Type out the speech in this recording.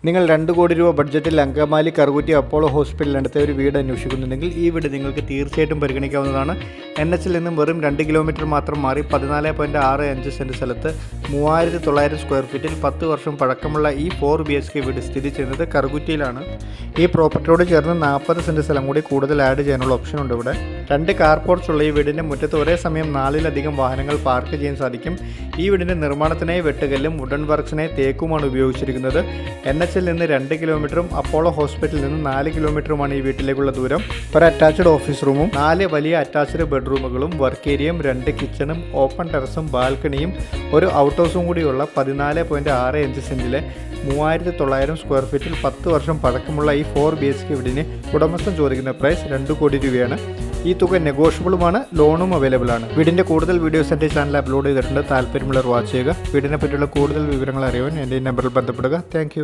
നിങ്ങൾ 2 കോടി രൂപ ബഡ്ജറ്റിൽ അങ്കമാലി കറുകുറ്റി അപ്പോളോ ഹോസ്പിറ്റലിനടുത്ത് ഒരു വീട് അന്വേഷിക്കുന്നുണ്ടെങ്കിൽ ഈ വീട് നിങ്ങൾക്ക് തീർച്ചയായിട്ടും പരിഗണിക്കാവുന്നതാണ്. NH-ൽ നിന്നും വെറും 2 കിലോമീറ്റർ മാത്രം മാറി 14.65 സെൻറ്റ് സ്ഥലത്ത് 3900 സ്ക്വയർ ഫീറ്റിൽ 10 വർഷം പഴക്കമുള്ള ഈ 4 BHK വീട് സ്ഥിതി ചെയ്യുന്നത് കറുകുറ്റിയിലാണ്. ഈ പ്രോപ്പർട്ടിയോട് ചേർന്ന് 40 സെൻറ്റ് സ്ഥലം കൂടി കൂടുതൽ ആഡ് ചെയ്യാനുള്ള ഓപ്ഷൻ ഉണ്ട്. ഇവിടെ 2 കാർ പോർച്ച് ഉള്ള ഈ വീടിൻ്റെ മുറ്റത്ത് ഒരേ സമയം 4-ലധികം വാഹനങ്ങൾ പാർക്ക് ചെയ്യാൻ സാധിക്കും. ഈ വീടിൻ്റെ നിർമ്മാണത്തിനായി വെട്ടുകല്ലും വുഡൻ വർക്ക്സിനായി തേക്കുമാണ് ഉപയോഗിച്ചിരിക്കുന്നത്. NH-ൽ നിന്ന് 2 കിലോമീറ്ററും അപ്പോളോ ഹോസ്പിറ്റലിൽ നിന്ന് 4 കിലോമീറ്ററുമാണ് ഈ വീട്ടിലേക്കുള്ള ദൂരം. ഒരു അറ്റാച്ച്ഡ് ഓഫീസ് റൂമും 4 വലിയ അറ്റാച്ച്ഡ് ബെഡ്റൂമുകളും വർക്ക് ഏരിയയും 2 കിച്ചണും ഓപ്പൺ ടെറസും ബാൽക്കണിയും ഒരു ഔട്ട് ഹൗസും കൂടിയുള്ള 14.65 സെൻറ്റിലെ 3900 സ്ക്വയർ ഫീറ്റിൽ 10 വർഷം പഴക്കമുള്ള ഈ 4 BHK വീടിന് ഉടമസ്ഥൻ ചോദിക്കുന്ന പ്രൈസ് 2 കോടി രൂപയാണ്. ഈ തുക നെഗോഷ്യബിളുമാണ്, ലോണും അവൈലബിൾ ആണ്. വീടിൻ്റെ കൂടുതൽ വീഡിയോസ് എൻ്റെ ചാനൽ അപ്ലോഡ് ചെയ്തിട്ടുണ്ട്. താല്പര്യമുള്ളവർ വാച്ച് ചെയ്യുക. വീടിനെ പറ്റിയുള്ള കൂടുതൽ വിവരങ്ങൾ അറിയാൻ എൻ്റെ ഈ നമ്പറിൽ ബന്ധപ്പെടുക. താങ്ക്